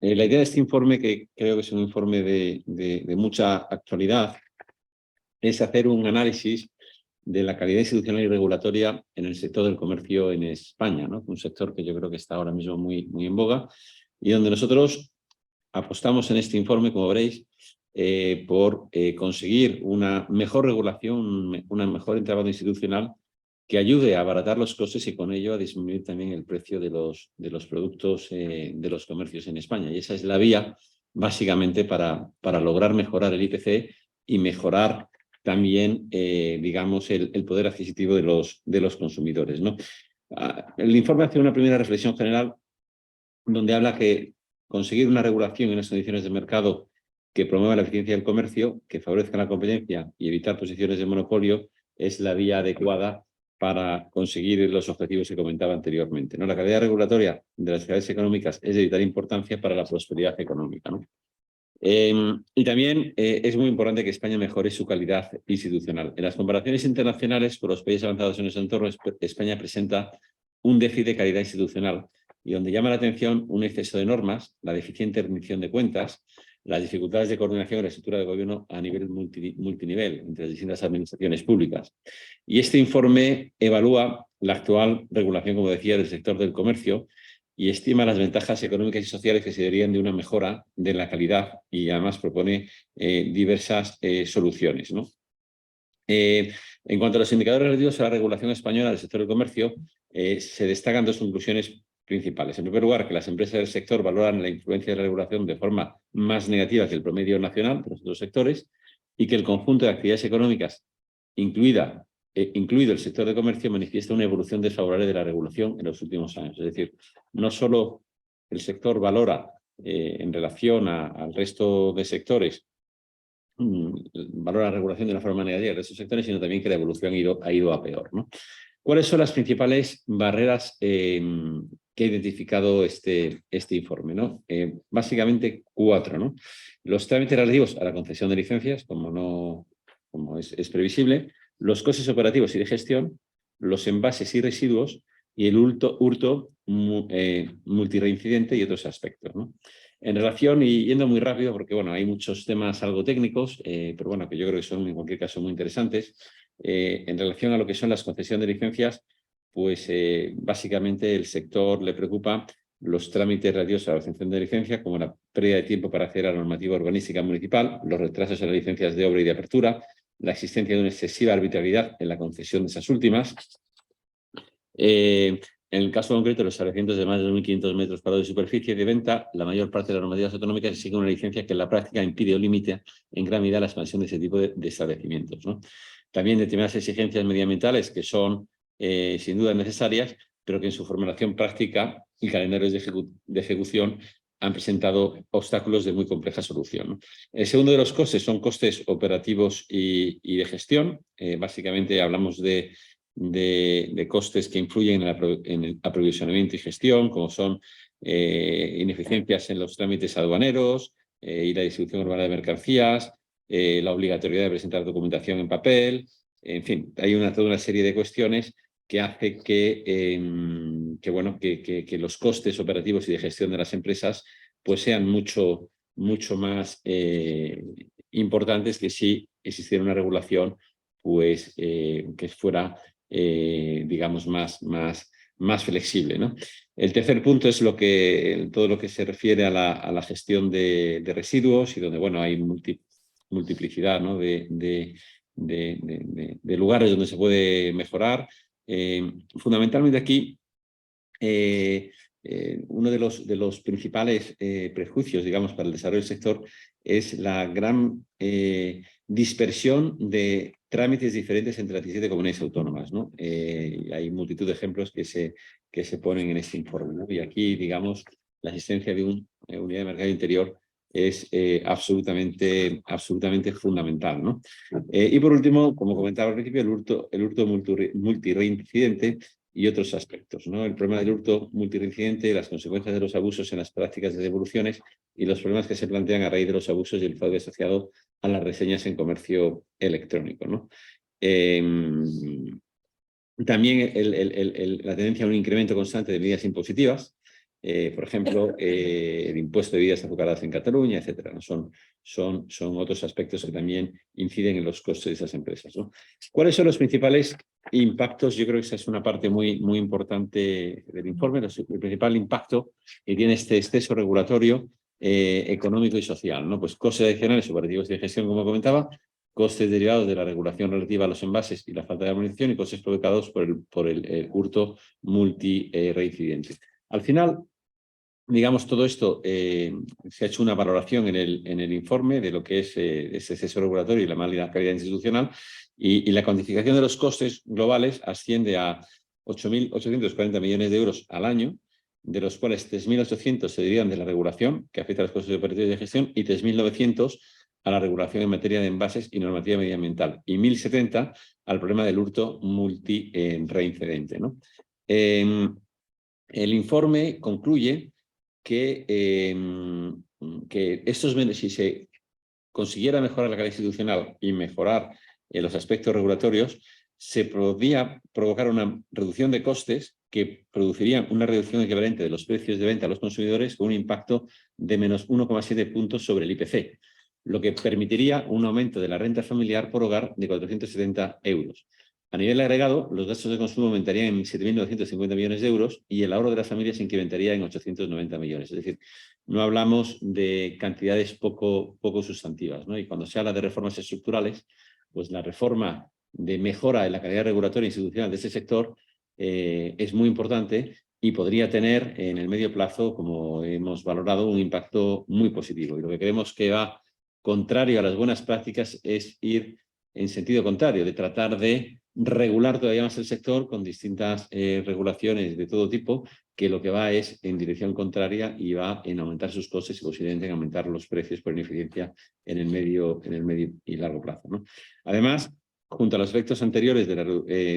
La idea de este informe, que creo que es un informe de mucha actualidad, es hacer un análisis de la calidad institucional y regulatoria en el sector del comercio en España, ¿no? Un sector que yo creo que está ahora mismo muy en boga y donde nosotros apostamos en este informe, como veréis, por conseguir una mejor regulación, una mejor entramado institucional que ayude a abaratar los costes y con ello a disminuir también el precio de los productos de los comercios en España. Y esa es la vía, básicamente, para lograr mejorar el IPC y mejorar también, digamos, el poder adquisitivo de los consumidores, ¿no? El informe hace una primera reflexión general donde habla que conseguir una regulación en las condiciones de mercado que promueva la eficiencia del comercio, que favorezca la competencia y evitar posiciones de monopolio es la vía adecuada para conseguir los objetivos que comentaba anteriormente, ¿no? La calidad regulatoria de las actividades económicas es de vital importancia para la prosperidad económica, ¿no? Y también es muy importante que España mejore su calidad institucional. En las comparaciones internacionales con los países avanzados en nuestro entorno, España presenta un déficit de calidad institucional y donde llama la atención un exceso de normas, la deficiente rendición de cuentas, las dificultades de coordinación de la estructura de gobierno a nivel multinivel entre las distintas administraciones públicas. Y este informe evalúa la actual regulación, como decía, del sector del comercio y estima las ventajas económicas y sociales que se derivan de una mejora de la calidad y además propone diversas soluciones, ¿no? En cuanto a los indicadores relativos a la regulación española del sector del comercio, se destacan dos conclusiones principales. En primer lugar, que las empresas del sector valoran la influencia de la regulación de forma más negativa que el promedio nacional de los otros sectores y que el conjunto de actividades económicas, incluido el sector de comercio, manifiesta una evolución desfavorable de la regulación en los últimos años. Es decir, no solo el sector valora en relación al resto de sectores valora la regulación de una forma negativa de esos sectores, sino también que la evolución ha ido a peor, ¿no? ¿Cuáles son las principales barreras que ha identificado este informe, ¿no? Básicamente 4, ¿no? Los trámites relativos a la concesión de licencias, como es previsible, los costes operativos y de gestión, los envases y residuos y el hurto multireincidente y otros aspectos, ¿no? En relación, y yendo muy rápido, porque bueno, hay muchos temas algo técnicos, pero bueno, que yo creo que son en cualquier caso muy interesantes. En relación a lo que son las concesiones de licencias, pues básicamente el sector le preocupa los trámites relativos a la obtención de licencia, como la pérdida de tiempo para hacer la normativa urbanística municipal, los retrasos en las licencias de obra y de apertura, la existencia de una excesiva arbitrariedad en la concesión de esas últimas. En el caso concreto de los establecimientos de más de 2.500 metros cuadrados de superficie de venta, la mayor parte de las normativas autonómicas exige una licencia que en la práctica impide o limita en gran medida la expansión de ese tipo de establecimientos, ¿no? También determinadas exigencias medioambientales que son sin duda necesarias, pero que en su formulación práctica y calendarios de ejecución han presentado obstáculos de muy compleja solución, ¿no? El segundo de los costes son costes operativos y de gestión. Básicamente hablamos de costes que influyen en el aprovisionamiento y gestión, como son ineficiencias en los trámites aduaneros y la distribución urbana de mercancías, la obligatoriedad de presentar documentación en papel, en fin, hay toda una serie de cuestiones que hace que los costes operativos y de gestión de las empresas pues sean mucho más importantes que si existiera una regulación pues que fuera digamos, más flexible, ¿no? El tercer punto es todo lo que se refiere a la gestión de residuos y donde, bueno, hay multiplicidad, ¿no? de lugares donde se puede mejorar. Fundamentalmente aquí, uno de los principales prejuicios, digamos, para el desarrollo del sector es la gran dispersión de trámites diferentes entre las 17 comunidades autónomas, ¿no? Hay multitud de ejemplos que se ponen en este informe, ¿no? Y aquí, digamos, la existencia de una unidad de mercado interior es absolutamente fundamental, ¿no? Y por último, como comentaba al principio, el hurto multireincidente y otros aspectos, ¿no? El problema del hurto multireincidente, las consecuencias de los abusos en las prácticas de devoluciones y los problemas que se plantean a raíz de los abusos y el fraude asociado a las reseñas en comercio electrónico, ¿no? También la tendencia a un incremento constante de medidas impositivas por ejemplo, el impuesto de bebidas azucaradas en Cataluña, etcétera, ¿no? Son otros aspectos que también inciden en los costes de esas empresas, ¿no? ¿Cuáles son los principales impactos? Yo creo que esa es una parte muy importante del informe. El principal impacto que tiene este exceso regulatorio económico y social, ¿no? Pues costes adicionales operativos de gestión, como comentaba, costes derivados de la regulación relativa a los envases y la falta de armonización y costes provocados por el hurto multireincidente. Al final, digamos, todo esto se ha hecho una valoración en el informe de lo que es ese exceso regulatorio y la mala calidad institucional, y la cuantificación de los costes globales asciende a 8.840 millones de euros al año, de los cuales 3.800 se derivan de la regulación, que afecta a los costes operativos de gestión, y 3.900 a la regulación en materia de envases y normativa medioambiental, y 1.070 al problema del hurto multireincidente, ¿no? El informe concluye que si se consiguiera mejorar la calidad institucional y mejorar los aspectos regulatorios, se podría provocar una reducción de costes que producirían una reducción equivalente de los precios de venta a los consumidores con un impacto de menos 1,7 puntos sobre el IPC, lo que permitiría un aumento de la renta familiar por hogar de 470 euros. A nivel agregado, los gastos de consumo aumentarían en 7.950 millones de euros y el ahorro de las familias se incrementaría en 890 millones. Es decir, no hablamos de cantidades poco sustantivas, ¿no? Y cuando se habla de reformas estructurales, pues la reforma de mejora en la calidad regulatoria e institucional de ese sector es muy importante y podría tener en el medio plazo, como hemos valorado, un impacto muy positivo. Y lo que creemos que va contrario a las buenas prácticas es ir en sentido contrario, de tratar de regular todavía más el sector con distintas regulaciones de todo tipo, que lo que va es en dirección contraria y va en aumentar sus costes y posiblemente en aumentar los precios por ineficiencia en el medio y largo plazo, ¿no? Además, junto a los efectos anteriores,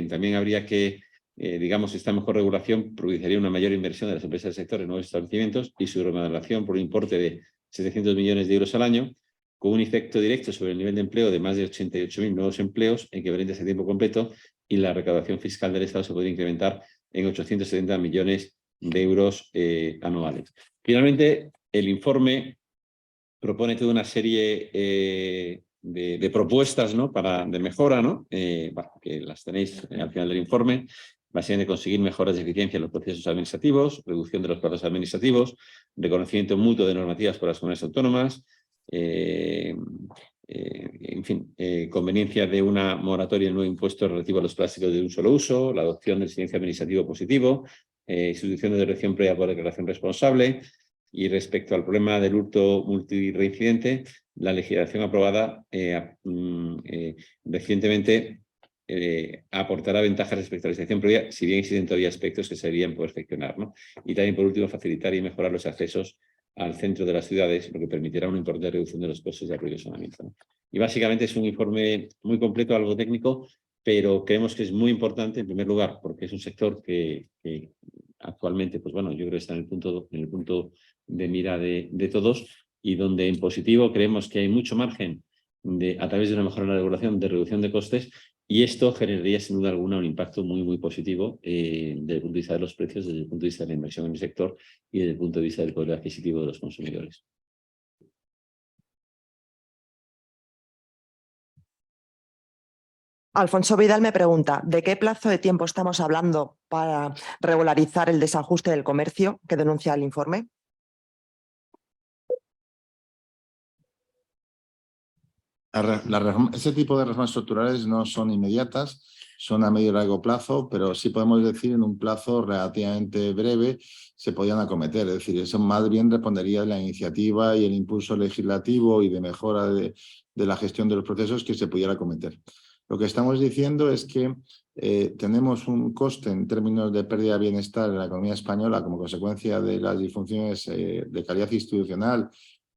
también habría que, digamos, esta mejor regulación produciría una mayor inversión de las empresas del sector en nuevos establecimientos y su remodelación por un importe de 700 millones de euros al año, con un efecto directo sobre el nivel de empleo de más de 88.000 nuevos empleos equivalentes a tiempo completo, y la recaudación fiscal del Estado se podría incrementar en 870 millones de euros anuales. Finalmente, el informe propone toda una serie de propuestas, ¿no?, de mejora, ¿no?, que las tenéis al final del informe. Básicamente, conseguir mejoras de eficiencia en los procesos administrativos, reducción de los plazos administrativos, reconocimiento mutuo de normativas por las comunidades autónomas, en fin, conveniencia de una moratoria en el nuevo impuesto relativo a los plásticos de un solo uso, la adopción del silencio administrativo positivo, institución de dirección previa por declaración responsable. Y respecto al problema del hurto multireincidente, la legislación aprobada recientemente aportará ventajas respecto a la legislación previa, si bien existen todavía aspectos que se deberían perfeccionar, ¿no? Y también, por último, facilitar y mejorar los accesos al centro de las ciudades, lo que permitirá una importante reducción de los costes de aprovisionamiento, ¿no? Y básicamente es un informe muy completo, algo técnico, pero creemos que es muy importante, en primer lugar, porque es un sector que actualmente, pues bueno, yo creo que está en el punto de mira de todos, y donde en positivo creemos que hay mucho margen a través de una mejora en la regulación, de reducción de costes, y esto generaría sin duda alguna un impacto muy positivo desde el punto de vista de los precios, desde el punto de vista de la inversión en el sector y desde el punto de vista del poder adquisitivo de los consumidores. Alfonso Vidal me pregunta, ¿de qué plazo de tiempo estamos hablando para regularizar el desajuste del comercio que denuncia el informe? Ese tipo de reformas estructurales no son inmediatas, son a medio y largo plazo, pero sí podemos decir en un plazo relativamente breve se podían acometer. Es decir, eso más bien respondería a la iniciativa y el impulso legislativo y de mejora de la gestión de los procesos que se pudiera acometer. Lo que estamos diciendo es que tenemos un coste en términos de pérdida de bienestar en la economía española como consecuencia de las disfunciones de calidad institucional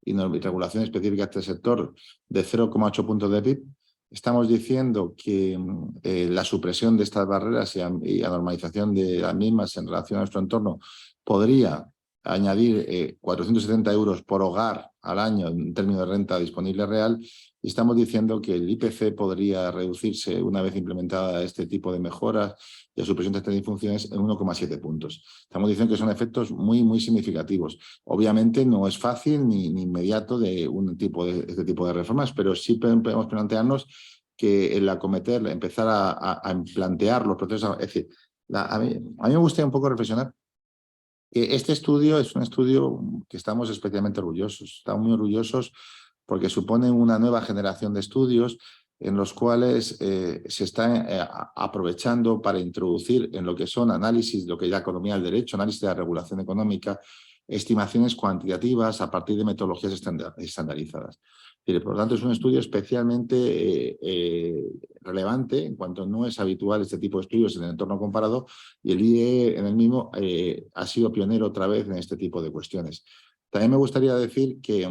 y regulación específica de este sector de 0,8 puntos de PIB. Estamos diciendo que la supresión de estas barreras y la normalización de las mismas en relación a nuestro entorno podría añadir 470 euros por hogar al año en términos de renta disponible real, y estamos diciendo que el IPC podría reducirse una vez implementada este tipo de mejoras y la supresión de estas disfunciones en 1,7 puntos. Estamos diciendo que son efectos muy, muy significativos. Obviamente no es fácil ni inmediato de este tipo de reformas, pero sí podemos plantearnos que el acometer, empezar a plantear los procesos, es decir, a mí me gustaría un poco reflexionar. Este estudio es un estudio que estamos especialmente orgullosos. Estamos muy orgullosos porque supone una nueva generación de estudios en los cuales se están aprovechando para introducir en lo que son análisis, lo que es la economía del derecho, análisis de la regulación económica, estimaciones cuantitativas a partir de metodologías estandarizadas. Por lo tanto, es un estudio especialmente relevante en cuanto no es habitual este tipo de estudios en el entorno comparado, y el IE en el mismo ha sido pionero otra vez en este tipo de cuestiones. También me gustaría decir que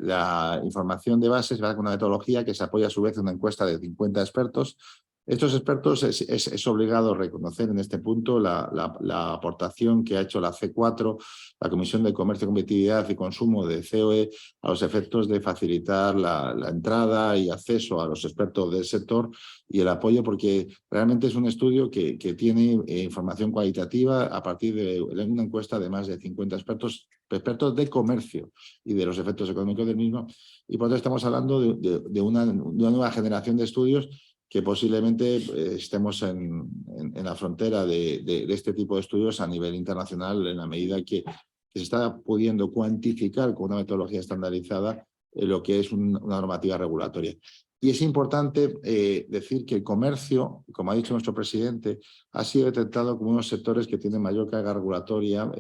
la información de base es una metodología que se apoya a su vez en una encuesta de 50 expertos. Estos expertos es obligado a reconocer en este punto la aportación que ha hecho la C4, la Comisión de Comercio, Competitividad y Consumo de COE, a los efectos de facilitar la entrada y acceso a los expertos del sector y el apoyo, porque realmente es un estudio que tiene información cualitativa a partir de una encuesta de más de 50 expertos de comercio y de los efectos económicos del mismo. Y por lo tanto estamos hablando de una nueva generación de estudios que posiblemente estemos en la frontera de este tipo de estudios a nivel internacional, en la medida que se está pudiendo cuantificar con una metodología estandarizada lo que es una normativa regulatoria. Y es importante decir que el comercio, como ha dicho nuestro presidente, ha sido detectado como unos sectores que tienen mayor carga regulatoria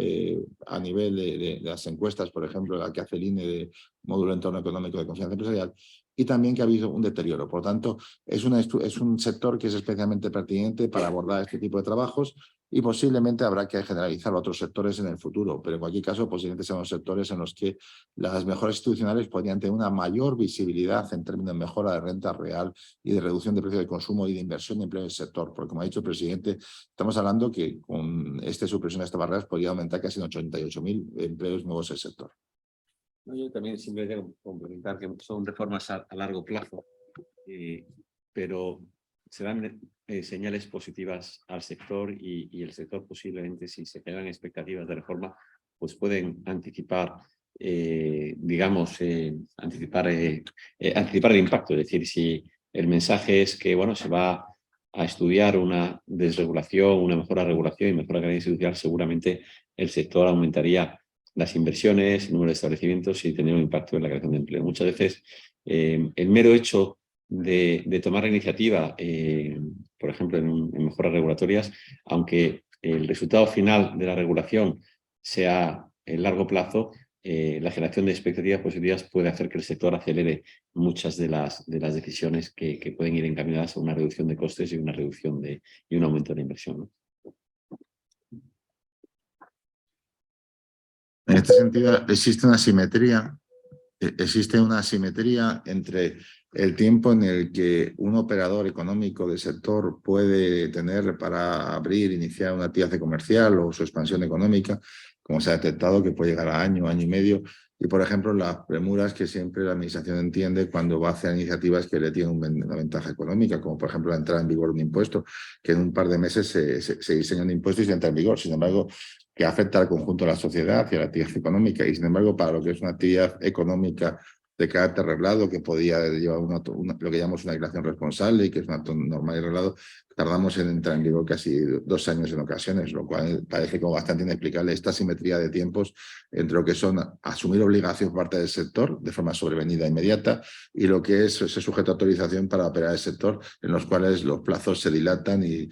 a nivel de las encuestas, por ejemplo, la que hace el INE de módulo entorno económico de confianza empresarial, y también que ha habido un deterioro. Por lo tanto, es un sector que es especialmente pertinente para abordar este tipo de trabajos, y posiblemente habrá que generalizarlo a otros sectores en el futuro, pero en cualquier caso posiblemente sean los sectores en los que las mejoras institucionales podrían tener una mayor visibilidad en términos de mejora de renta real y de reducción de precios de consumo y de inversión y empleo en el sector, porque como ha dicho el presidente, estamos hablando que con esta supresión de estas barreras podría aumentar casi en 88.000 empleos nuevos en el sector. Yo también simplemente complementar que son reformas a largo plazo, pero se dan señales positivas al sector y el sector posiblemente, si se generan expectativas de reforma, pues pueden anticipar, anticipar el impacto. Es decir, si el mensaje es que se va a estudiar una desregulación, una mejora de regulación y mejora de calidad institucional, seguramente el sector aumentaría las inversiones, el número de establecimientos y tener un impacto en la creación de empleo. Muchas veces el mero hecho de tomar la iniciativa, por ejemplo, en mejoras regulatorias, aunque el resultado final de la regulación sea en largo plazo, la generación de expectativas positivas puede hacer que el sector acelere muchas de las decisiones que pueden ir encaminadas a una reducción de costes y una reducción y un aumento de la inversión, ¿no? En este sentido, existe una asimetría entre el tiempo en el que un operador económico del sector puede tener para iniciar una actividad comercial o su expansión económica, como se ha detectado que puede llegar a año y medio, y por ejemplo las premuras que siempre la administración entiende cuando va a hacer iniciativas que le tienen una ventaja económica, como por ejemplo la entrada en vigor de un impuesto, que en un par de meses se diseña un impuesto y se entra en vigor. Sin embargo, que afecta al conjunto de la sociedad y a la actividad económica, y sin embargo para lo que es una actividad económica de carácter reglado, que podía llevar lo que llamamos una declaración responsable y que es una normal y reglado, tardamos en entrar en vigor casi 2 años en ocasiones, lo cual parece como bastante inexplicable esta simetría de tiempos entre lo que son asumir obligaciones por parte del sector de forma sobrevenida e inmediata y lo que es ese sujeto a autorización para operar el sector, en los cuales los plazos se dilatan y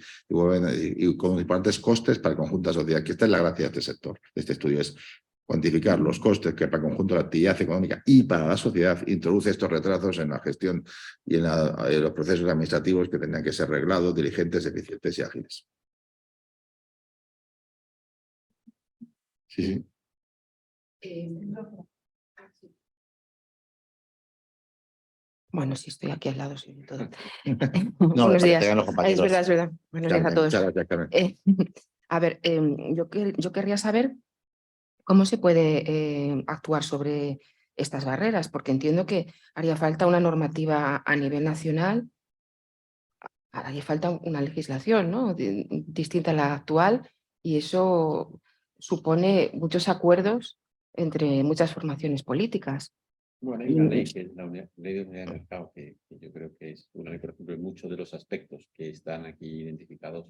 con importantes costes para el conjunto de la sociedad, que esta es la gracia de este sector, de este estudio, es cuantificar los costes que para el conjunto de la actividad económica y para la sociedad introduce estos retrasos en la gestión y en los procesos administrativos que tendrían que ser reglados, diligentes, eficientes y ágiles. Sí. Bueno, sí, estoy aquí al lado. Sí, todo. Buenos días. Es verdad. Buenos días a todos. Muchas gracias, Carmen. A ver, yo querría saber ¿Cómo se puede actuar sobre estas barreras? Porque entiendo que haría falta una normativa a nivel nacional, haría falta una legislación, ¿no? Distinta a la actual, y eso supone muchos acuerdos entre muchas formaciones políticas. Bueno, hay una ley que es la Ley de Unidad de Mercado, que yo creo que es una ley, por ejemplo, en muchos de los aspectos que están aquí identificados.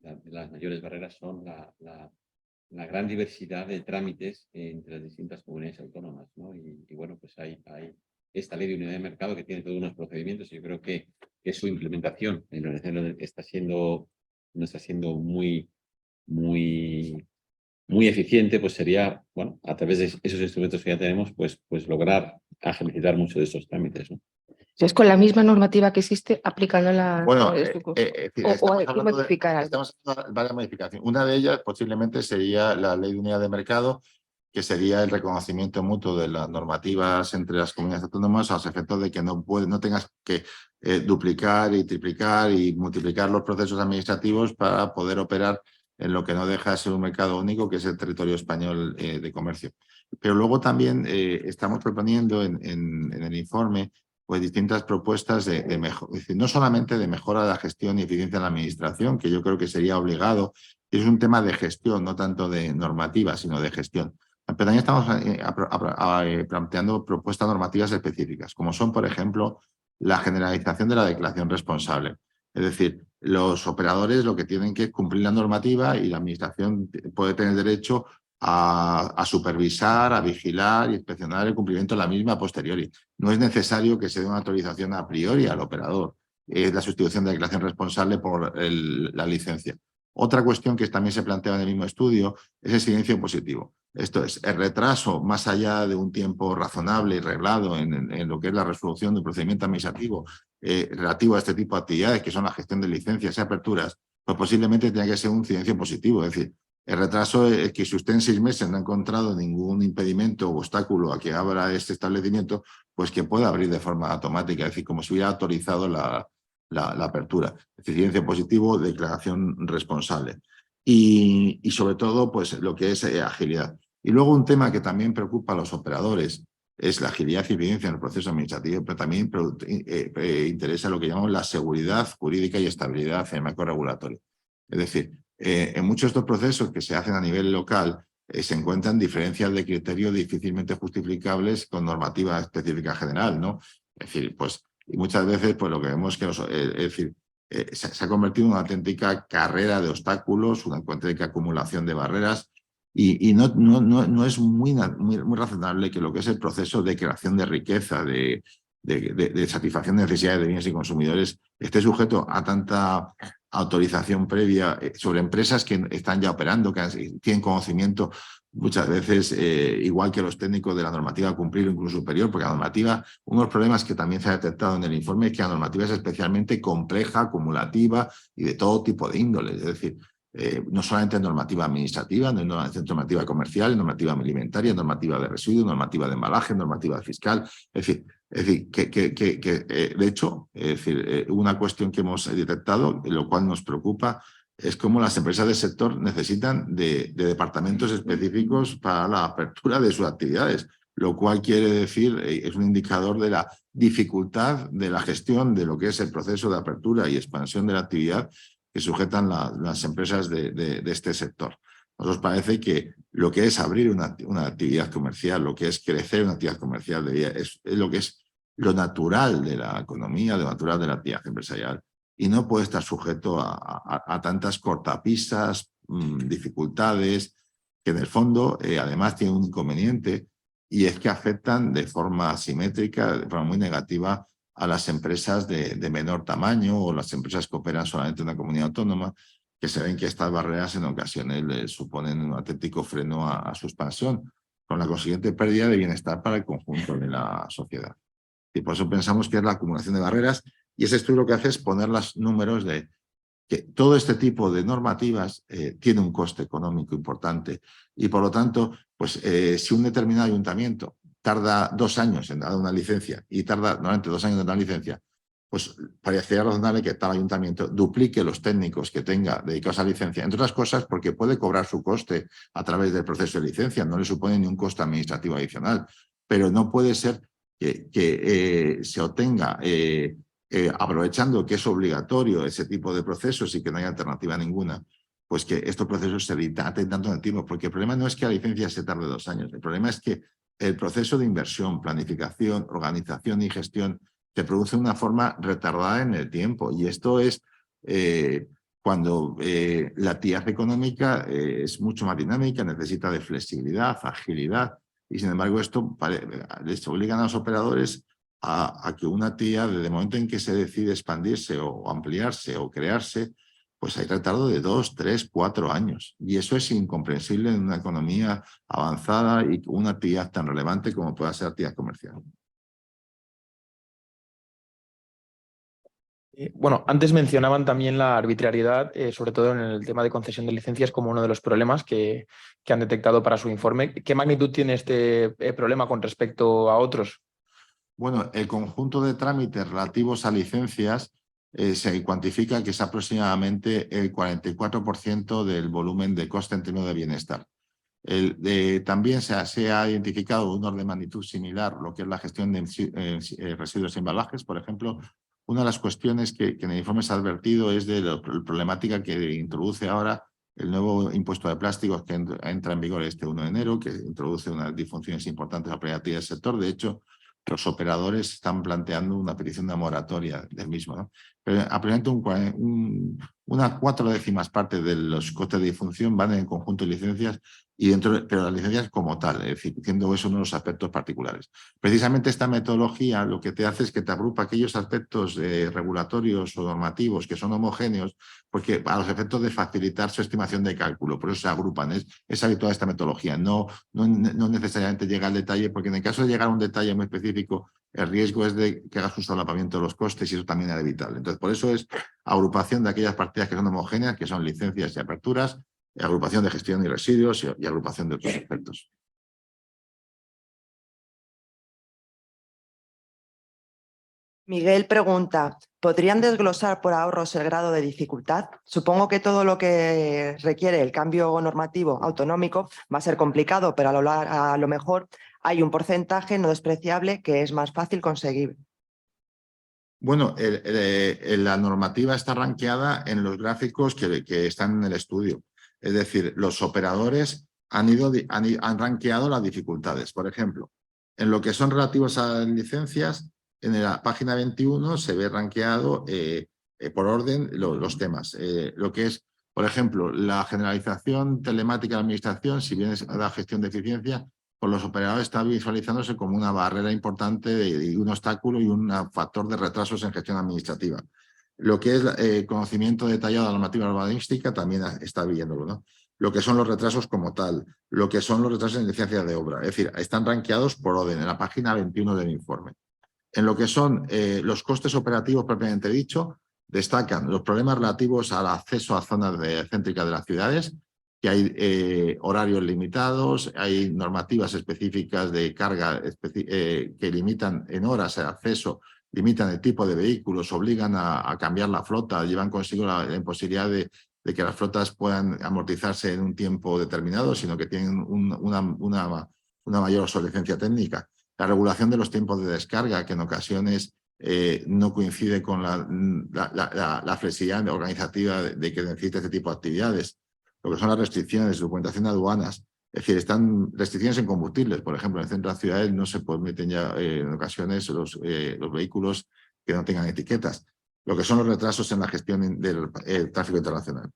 Las mayores barreras son la gran diversidad de trámites entre las distintas comunidades autónomas, ¿no? Y bueno, pues hay esta Ley de Unidad de Mercado que tiene todos unos procedimientos, y yo creo que su implementación no está siendo muy eficiente, pues sería, bueno, a través de esos instrumentos que ya tenemos, pues lograr agilizar mucho de estos trámites, ¿no? Es con la misma normativa que existe, aplicándola. Bueno, o hay que modificar algo. Estamos haciendo varias modificaciones. Una de ellas posiblemente sería la Ley de Unidad de Mercado, que sería el reconocimiento mutuo de las normativas entre las comunidades autónomas a los efectos de que no tengas que duplicar y triplicar y multiplicar los procesos administrativos para poder operar en lo que no deja de ser un mercado único, que es el territorio español de comercio. Pero luego también estamos proponiendo en el informe pues distintas propuestas de mejora, es decir, no solamente de mejora de la gestión y eficiencia de la administración, que yo creo que sería obligado, es un tema de gestión, no tanto de normativa, sino de gestión. Pero también estamos planteando propuestas normativas específicas, como son, por ejemplo, la generalización de la declaración responsable. Es decir, los operadores lo que tienen que cumplir la normativa, y la administración puede tener derecho a supervisar, a vigilar y inspeccionar el cumplimiento de la misma a posteriori. No es necesario que se dé una autorización a priori al operador. Es la sustitución de declaración responsable por la licencia. Otra cuestión que también se plantea en el mismo estudio es el silencio positivo. Esto es, el retraso más allá de un tiempo razonable y reglado en lo que es la resolución del procedimiento administrativo relativo a este tipo de actividades, que son la gestión de licencias y aperturas, pues posiblemente tenga que ser un silencio positivo. Es decir, el retraso es que si usted en 6 meses no ha encontrado ningún impedimento o obstáculo a que abra este establecimiento, pues que pueda abrir de forma automática, es decir, como si hubiera autorizado la apertura. Silencio positivo, declaración responsable. Y sobre todo, pues lo que es agilidad. Y luego un tema que también preocupa a los operadores es la agilidad y eficiencia en el proceso administrativo, pero también interesa lo que llamamos la seguridad jurídica y estabilidad en el marco regulatorio. Es decir, en muchos de estos procesos que se hacen a nivel local se encuentran diferencias de criterio difícilmente justificables con normativa específica general, ¿no? Es decir, pues, y muchas veces pues lo que vemos es que se ha convertido en una auténtica carrera de obstáculos, una auténtica acumulación de barreras, y no es muy razonable que lo que es el proceso de creación de riqueza, de satisfacción de necesidades de bienes y consumidores, esté sujeto a tanta autorización previa sobre empresas que están ya operando, que tienen conocimiento muchas veces igual que los técnicos de la normativa a cumplir o incluso superior, porque la normativa, uno de los problemas que también se ha detectado en el informe es que la normativa es especialmente compleja, acumulativa y de todo tipo de índole. Es decir, no solamente normativa administrativa, no solamente normativa comercial, normativa alimentaria, normativa de residuos, normativa de embalaje, normativa fiscal. Es decir, de hecho, una cuestión que hemos detectado, lo cual nos preocupa, es cómo las empresas del sector necesitan de departamentos específicos para la apertura de sus actividades, lo cual quiere decir, es un indicador de la dificultad de la gestión de lo que es el proceso de apertura y expansión de la actividad que sujetan las empresas de este sector. Nos parece que lo que es abrir una actividad comercial, lo que es crecer una actividad comercial, es lo que es lo natural de la economía, lo natural de la actividad empresarial, y no puede estar sujeto a tantas cortapisas, dificultades, que en el fondo además tienen un inconveniente, y es que afectan de forma asimétrica, de forma muy negativa, a las empresas de menor tamaño o las empresas que operan solamente en una comunidad autónoma, que se ven que estas barreras en ocasiones les suponen un auténtico freno a su expansión, con la consiguiente pérdida de bienestar para el conjunto de la sociedad. Y por eso pensamos que es la acumulación de barreras, y ese estudio lo que hace es poner los números de que todo este tipo de normativas tiene un coste económico importante, y por lo tanto, pues si un determinado ayuntamiento tarda 2 años en dar una licencia y tarda normalmente 2 años en dar una licencia, pues parecería razonable que tal ayuntamiento duplique los técnicos que tenga dedicados a licencia, entre otras cosas porque puede cobrar su coste a través del proceso de licencia, no le supone ni un coste administrativo adicional, pero no puede ser que se obtenga, aprovechando que es obligatorio ese tipo de procesos y que no hay alternativa ninguna, pues que estos procesos se dilaten tanto en el tiempo, porque el problema no es que la licencia se tarde 2 años, el problema es que el proceso de inversión, planificación, organización y gestión se produce de una forma retardada en el tiempo. Y esto es cuando la actividad económica es mucho más dinámica, necesita de flexibilidad, agilidad, y sin embargo esto les obligan a los operadores a que una actividad, desde el momento en que se decide expandirse o ampliarse o crearse, pues hay retardo de 2, 3, 4 años. Y eso es incomprensible en una economía avanzada y una actividad tan relevante como pueda ser actividad comercial. Bueno, antes mencionaban también la arbitrariedad, sobre todo en el tema de concesión de licencias, como uno de los problemas que han detectado para su informe. ¿Qué magnitud tiene este problema con respecto a otros? Bueno, el conjunto de trámites relativos a licencias se cuantifica que es aproximadamente el 44% del volumen de coste en términos de bienestar. También se ha identificado un orden de magnitud similar, lo que es la gestión de residuos y embalajes, por ejemplo. Una de las cuestiones que en el informe se ha advertido es de la problemática que introduce ahora el nuevo impuesto de plásticos que entra en vigor este 1 de enero, que introduce unas disfunciones importantes a la operativa del sector. De hecho, los operadores están planteando una petición de moratoria del mismo, ¿no? Pero aproximadamente unas 4/10 partes de los costes de difusión van en el conjunto de licencias, pero las licencias como tal, es decir, siendo eso uno de los aspectos particulares. Precisamente esta metodología lo que te hace es que te agrupa aquellos aspectos regulatorios o normativos que son homogéneos, porque a los efectos de facilitar su estimación de cálculo, por eso se agrupan. Es habitual esta metodología, no necesariamente llega al detalle, porque en el caso de llegar a un detalle muy específico, el riesgo es de que hagas un solapamiento de los costes y eso también es evitable. Entonces, por eso es agrupación de aquellas partidas que son homogéneas, que son licencias y aperturas, agrupación de gestión y residuos y agrupación de otros aspectos. Miguel pregunta, ¿podrían desglosar por ahorros el grado de dificultad? Supongo que todo lo que requiere el cambio normativo autonómico va a ser complicado, pero a lo mejor hay un porcentaje no despreciable que es más fácil conseguir. Bueno, la normativa está rankeada en los gráficos que están en el estudio. Es decir, los operadores han rankeado las dificultades. Por ejemplo, en lo que son relativos a licencias, en la página 21 se ve rankeado por orden los temas. Lo que es, por ejemplo, la generalización telemática de la administración, si bien es la gestión de eficiencia, por los operadores está visualizándose como una barrera importante y un obstáculo y un factor de retrasos en gestión administrativa. Lo que es conocimiento detallado de la normativa urbanística también está viéndolo, ¿no? Lo que son los retrasos como tal, lo que son los retrasos en licencias de obra. Es decir, están rankeados por orden en la página 21 del informe. En lo que son los costes operativos propiamente dicho, destacan los problemas relativos al acceso a zonas céntricas de las ciudades, que hay horarios limitados, hay normativas específicas de carga que limitan en horas el acceso, limitan el tipo de vehículos, obligan a cambiar la flota, llevan consigo la imposibilidad de que las flotas puedan amortizarse en un tiempo determinado, sino que tienen una mayor obsolescencia técnica. La regulación de los tiempos de descarga, que en ocasiones no coincide con la flexibilidad organizativa de que necesita este tipo de actividades. Lo que son las restricciones de documentación de aduanas, es decir, están restricciones en combustibles. Por ejemplo, en el centro de las ciudades no se permiten ya en ocasiones los vehículos que no tengan etiquetas. Lo que son los retrasos en la gestión del tráfico internacional.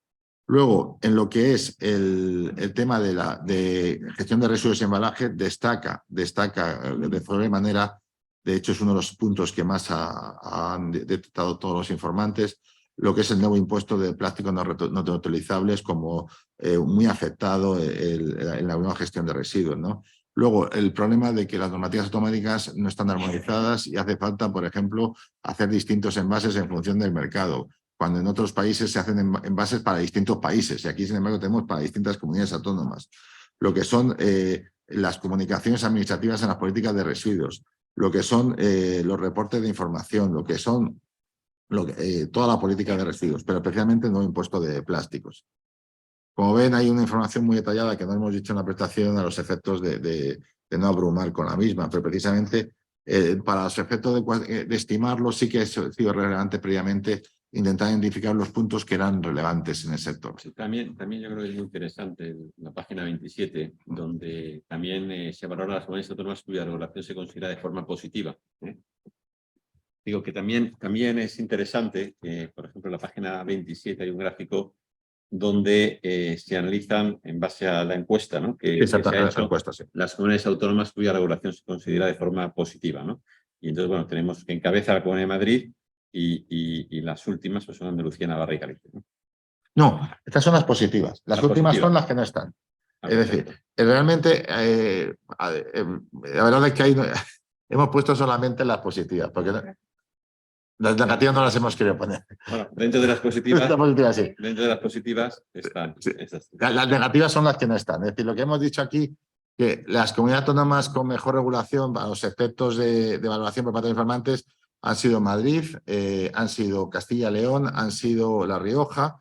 Luego, en lo que es el tema de gestión de residuos y embalaje, destaca de manera, de hecho es uno de los puntos que más han detectado todos los informantes, lo que es el nuevo impuesto de plásticos no reutilizables como muy afectado en la nueva gestión de residuos, ¿no? Luego, el problema de que las normativas automáticas no están armonizadas y hace falta, por ejemplo, hacer distintos envases en función del mercado, cuando en otros países se hacen envases para distintos países y aquí, sin embargo, tenemos para distintas comunidades autónomas. Lo que son las comunicaciones administrativas en las políticas de residuos, lo que son los reportes de información, lo que son toda la política de residuos, pero especialmente el nuevo impuesto de plásticos. Como ven, hay una información muy detallada que no hemos dicho en la presentación a los efectos de no abrumar con la misma, pero precisamente para los efectos de estimarlo sí que ha sido relevante previamente intentar identificar los puntos que eran relevantes en el sector. Sí, también yo creo que es muy interesante la página 27, donde también se valora las comunidades autónomas cuya regulación se considera de forma positiva. Digo que también es interesante, por ejemplo, en la página 27 hay un gráfico donde se analizan en base a la encuesta, ¿no? que se ha hecho encuesta, sí. las comunidades autónomas cuya regulación se considera de forma positiva, ¿no? Y entonces, bueno, tenemos que encabeza la Comunidad de Madrid y las últimas pues, son Andalucía, Navarra y Galicia, ¿no? No, estas son las positivas. Las últimas positivas son las que no están. Ah, Es decir, realmente, la verdad es que hemos puesto solamente las positivas, porque las negativas no las hemos querido poner. bueno, dentro de las positivas, sí. dentro de las positivas están Sí. estas. Las negativas son las que no están. Es decir, lo que hemos dicho aquí, que las comunidades autónomas con mejor regulación a los efectos de valoración por parte de informantes han sido Madrid, han sido Castilla y León, han sido La Rioja,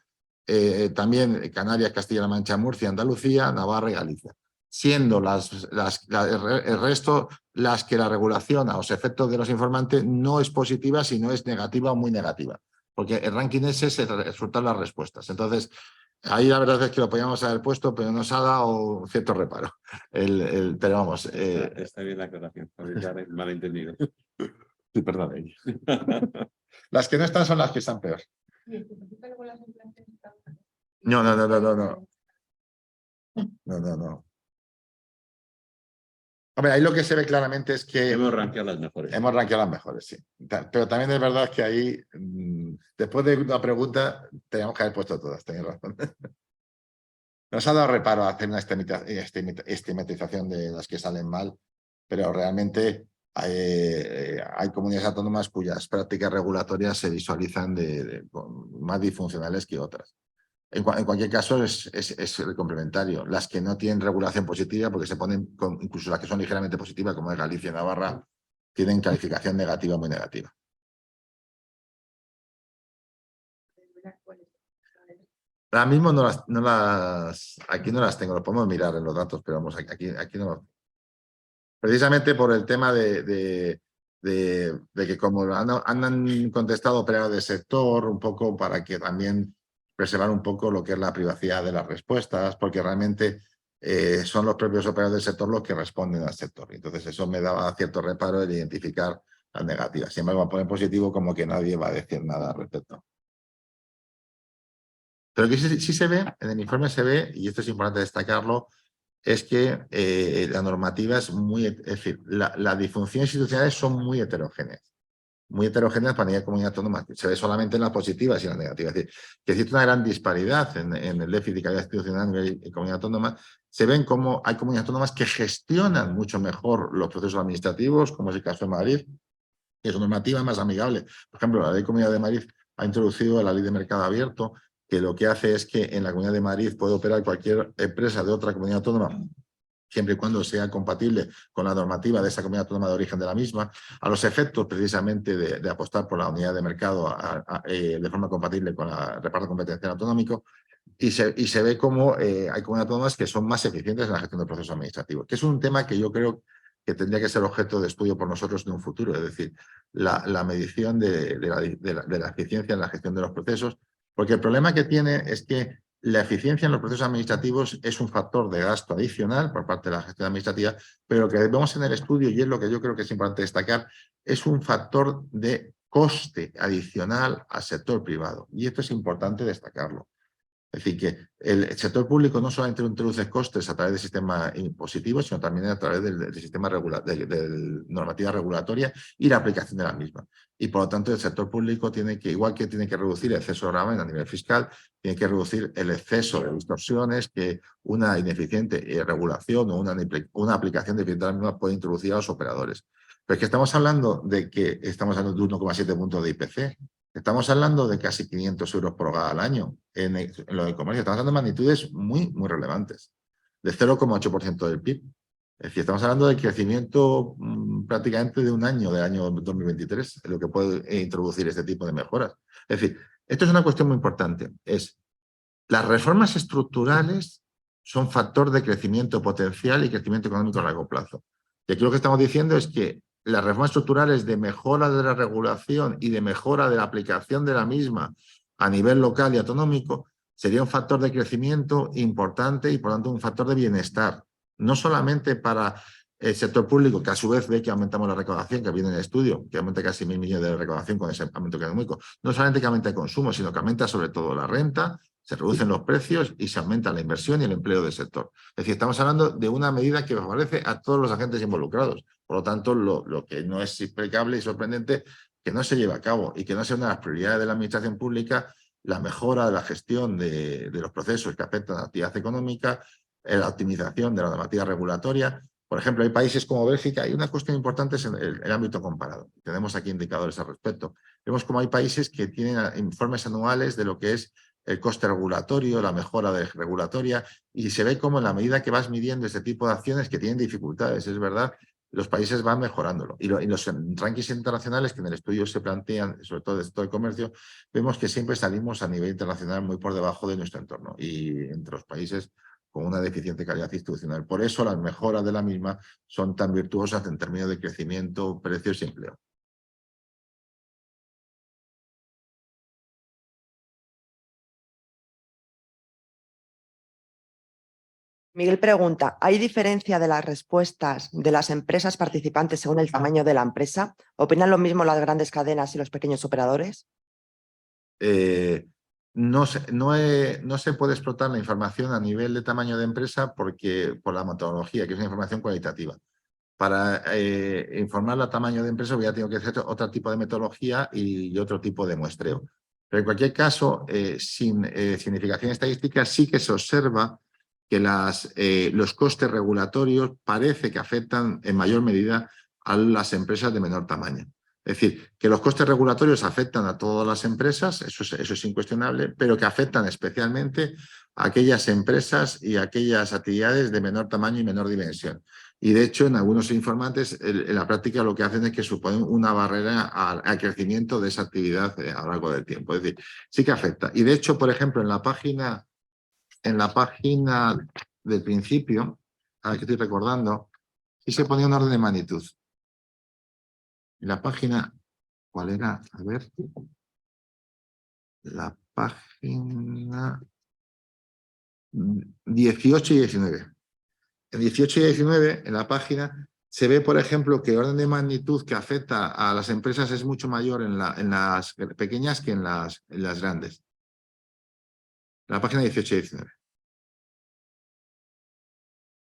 también Canarias, Castilla-La Mancha, Murcia, Andalucía, Navarra y Galicia. Siendo el resto las que la regulación a los efectos de los informantes no es positiva, sino es negativa o muy negativa. Porque el ranking ese es el resultado de las respuestas. Entonces, ahí la verdad es que lo podíamos haber puesto, pero nos ha dado cierto reparo. Pero vamos. Está bien la aclaración, malentendido. Sí, perdón. Las que no están son las que están peor. No. No. Hombre, ahí lo que se ve claramente es que hemos rankeado las mejores. Hemos rankeado las mejores, sí. Pero también es verdad que ahí, después de una pregunta, teníamos que haber puesto todas, tenéis razón. Nos ha dado reparo hacer una estigmatización de las que salen mal, pero realmente hay comunidades autónomas cuyas prácticas regulatorias se visualizan más disfuncionales que otras. En cualquier caso, es complementario. Las que no tienen regulación positiva, porque se ponen, incluso las que son ligeramente positivas, como es Galicia y Navarra, tienen calificación negativa, muy negativa. Ahora mismo aquí no las tengo, lo podemos mirar en los datos, pero vamos, aquí no. Precisamente por el tema de que como han contestado operadores del sector, un poco para que también preservar un poco lo que es la privacidad de las respuestas, porque realmente son los propios operadores del sector los que responden al sector. Entonces eso me daba cierto reparo el identificar las negativas. Sin embargo, poner positivo como que nadie va a decir nada al respecto. Pero que sí se ve, en el informe se ve, y esto es importante destacarlo, es que la normativa es muy, es decir, las disfunciones institucionales son muy heterogéneas para nivel de comunidad autónoma. Se ve solamente en las positivas y en las negativas. Es decir, que existe una gran disparidad en el déficit de calidad institucional a nivel de comunidad autónoma. Se ven como hay comunidades autónomas que gestionan mucho mejor los procesos administrativos, como es el caso de Madrid, que es una normativa más amigable. Por ejemplo, la Ley de Comunidad de Madrid ha introducido la Ley de Mercado Abierto, que lo que hace es que en la Comunidad de Madrid puede operar cualquier empresa de otra comunidad autónoma, siempre y cuando sea compatible con la normativa de esa comunidad autónoma de origen de la misma, a los efectos precisamente de apostar por la unidad de mercado de forma compatible con el reparto competencial autonómico, y se ve como hay comunidades autónomas que son más eficientes en la gestión del proceso administrativo, que es un tema que yo creo que tendría que ser objeto de estudio por nosotros en un futuro, es decir, la medición de la eficiencia en la gestión de los procesos, porque el problema que tiene es que la eficiencia en los procesos administrativos es un factor de gasto adicional por parte de la gestión administrativa, pero lo que vemos en el estudio, y es lo que yo creo que es importante destacar, es un factor de coste adicional al sector privado. Y esto es importante destacarlo. Es decir, que el sector público no solamente introduce costes a través del sistema impositivo, sino también a través del sistema de normativa regulatoria y la aplicación de la misma. Y por lo tanto, el sector público tiene que, igual que tiene que reducir el exceso de gravamen a nivel fiscal, tiene que reducir el exceso de distorsiones que una ineficiente regulación o una aplicación deficiente de la misma puede introducir a los operadores. Pero es que estamos hablando de 1,7 puntos de IPC. Estamos hablando de casi 500 euros por hogar al año en lo de comercio. Estamos hablando de magnitudes muy, muy relevantes, de 0,8% del PIB. Es decir, estamos hablando de crecimiento prácticamente de un año, del año 2023, en lo que puede introducir este tipo de mejoras. Es decir, esto es una cuestión muy importante. Las reformas estructurales son factor de crecimiento potencial y crecimiento económico a largo plazo. Y aquí lo que estamos diciendo es que las reformas estructurales de mejora de la regulación y de mejora de la aplicación de la misma a nivel local y autonómico sería un factor de crecimiento importante y, por tanto, un factor de bienestar. No solamente para el sector público, que a su vez ve que aumentamos la recaudación, que viene en el estudio, que aumenta casi 1.000 millones de recaudación con ese aumento económico. No solamente que aumenta el consumo, sino que aumenta sobre todo la renta, se reducen los precios y se aumenta la inversión y el empleo del sector. Es decir, estamos hablando de una medida que favorece a todos los agentes involucrados. Por lo tanto, lo que no es explicable y sorprendente que no se lleve a cabo y que no sea una de las prioridades de la administración pública la mejora de la gestión de los procesos que afectan a la actividad económica, la optimización de la normativa regulatoria. Por ejemplo, hay países como Bélgica, y una cuestión importante es en el ámbito comparado. Tenemos aquí indicadores al respecto. Vemos como hay países que tienen informes anuales de lo que es el coste regulatorio, la mejora regulatoria, y se ve como en la medida que vas midiendo este tipo de acciones que tienen dificultades, es verdad, los países van mejorándolo. Y los rankings internacionales que en el estudio se plantean, sobre todo del sector del comercio, vemos que siempre salimos a nivel internacional muy por debajo de nuestro entorno y entre los países con una deficiente calidad institucional. Por eso las mejoras de la misma son tan virtuosas en términos de crecimiento, precios y empleo. Miguel pregunta, ¿hay diferencia de las respuestas de las empresas participantes según el tamaño de la empresa? ¿Opinan lo mismo las grandes cadenas y los pequeños operadores? No se puede explotar la información a nivel de tamaño de empresa por la metodología, que es una información cualitativa. Para informar el tamaño de empresa voy a tener que hacer otro tipo de metodología y otro tipo de muestreo. Pero en cualquier caso, sin significación estadística, sí que se observa que los costes regulatorios parece que afectan en mayor medida a las empresas de menor tamaño. Es decir, que los costes regulatorios afectan a todas las empresas, eso es incuestionable, pero que afectan especialmente a aquellas empresas y a aquellas actividades de menor tamaño y menor dimensión. Y de hecho, en algunos informantes, en la práctica lo que hacen es que suponen una barrera al crecimiento de esa actividad a lo largo del tiempo. Es decir, sí que afecta. Y de hecho, por ejemplo, en la página del principio, a ver que estoy recordando, sí se ponía un orden de magnitud. En la página, ¿cuál era? A ver. La página 18 y 19. En 18 y 19, en la página, se ve, por ejemplo, que el orden de magnitud que afecta a las empresas es mucho mayor en las pequeñas que en las grandes. En la página 18 y 19.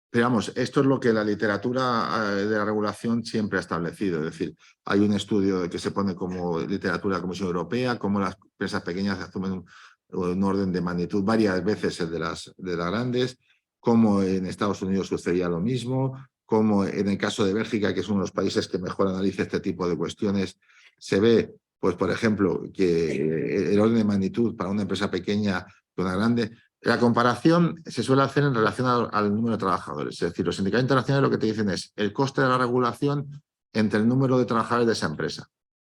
Pero vamos, esto es lo que la literatura de la regulación siempre ha establecido. Es decir, hay un estudio que se pone como literatura de la Comisión Europea, cómo las empresas pequeñas asumen un orden de magnitud varias veces el de las grandes, cómo en Estados Unidos sucedía lo mismo, cómo en el caso de Bélgica, que es uno de los países que mejor analiza este tipo de cuestiones, se ve, pues por ejemplo, que el orden de magnitud para una empresa pequeña que una grande. La comparación se suele hacer en relación al número de trabajadores. Es decir, los indicadores internacionales lo que te dicen es el coste de la regulación entre el número de trabajadores de esa empresa.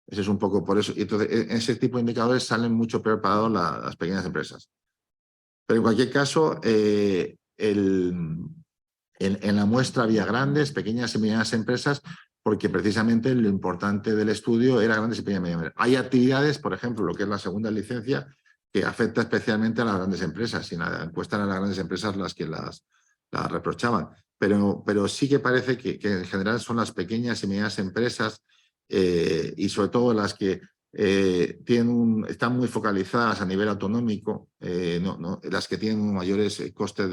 Ese es un poco por eso. Y entonces, en ese tipo de indicadores salen mucho peor parados las pequeñas empresas. Pero en cualquier caso, en la muestra había grandes, pequeñas y medianas empresas, porque precisamente lo importante del estudio era grandes y pequeñas. Hay actividades, por ejemplo, lo que es la segunda licencia, que afecta especialmente a las grandes empresas. Y en la encuesta eran las grandes empresas las que las reprochaban. Pero sí que parece que en general son las pequeñas y medianas empresas y sobre todo las que están muy focalizadas a nivel autonómico, las que tienen mayores costes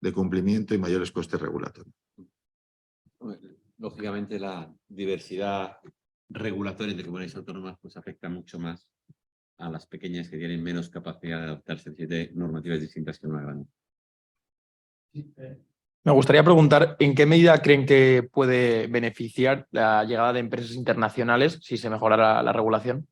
de cumplimiento y mayores costes regulatorios. Lógicamente la diversidad regulatoria entre comunidades autónomas pues afecta mucho más a las pequeñas que tienen menos capacidad de adaptarse a normativas distintas que una grande. Me gustaría preguntar, ¿en qué medida creen que puede beneficiar la llegada de empresas internacionales si se mejora la regulación?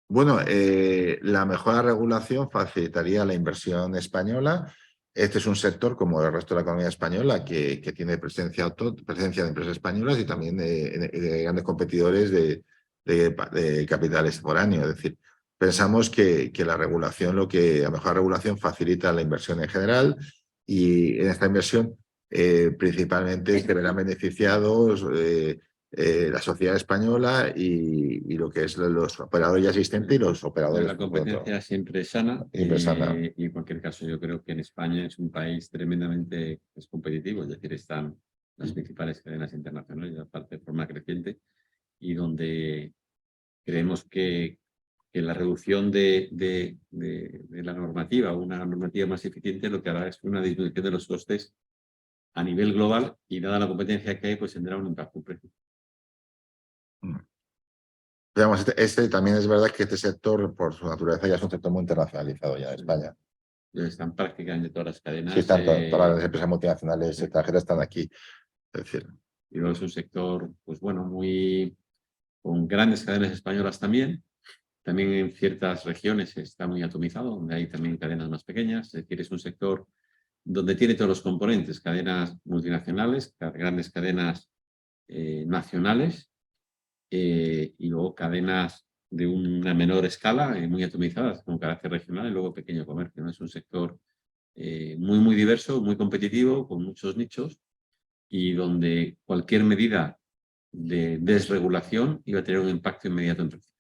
Bueno, la mejora de regulación facilitaría la inversión española Este es un sector, como el resto de la economía española, que tiene presencia de empresas españolas y también de grandes competidores de capital extemporáneo. Es decir, pensamos que la regulación, la mejor regulación facilita la inversión en general, y en esta inversión principalmente se verán beneficiados la sociedad española y lo que es los operadores ya existentes y los operadores. La competencia siempre es sana, Siempre es sana. Y en cualquier caso yo creo que en España es un país tremendamente competitivo, es decir, están las principales cadenas internacionales, aparte de forma creciente, y donde creemos que la reducción de la normativa, una normativa más eficiente, lo que hará es una disminución de los costes a nivel global, y dada la competencia que hay, pues tendrá un impacto en precio. Digamos, también es verdad que este sector, por su naturaleza, ya es un sector muy internacionalizado ya en España. Están prácticamente todas las cadenas. Sí, todas las empresas multinacionales extranjeras están aquí. Es decir, y luego es un sector, pues bueno, con grandes cadenas españolas también. También en ciertas regiones está muy atomizado, donde hay también cadenas más pequeñas. Es decir, es un sector donde tiene todos los componentes: cadenas multinacionales, grandes cadenas nacionales, y luego cadenas de una menor escala, muy atomizadas, con carácter regional, y luego pequeño comercio, ¿no? Es un sector muy diverso, muy competitivo, con muchos nichos, y donde cualquier medida de desregulación iba a tener un impacto inmediato en precios.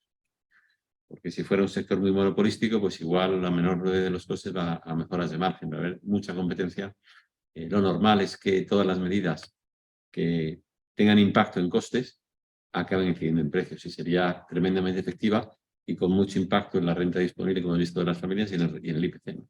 Porque si fuera un sector muy monopolístico, pues igual la menor de los costes va a mejoras de margen, va a haber mucha competencia. Lo normal es que todas las medidas que tengan impacto en costes acaben incidiendo en precios, y sería tremendamente efectiva y con mucho impacto en la renta disponible, como hemos visto, de las familias y en el IPC, ¿no?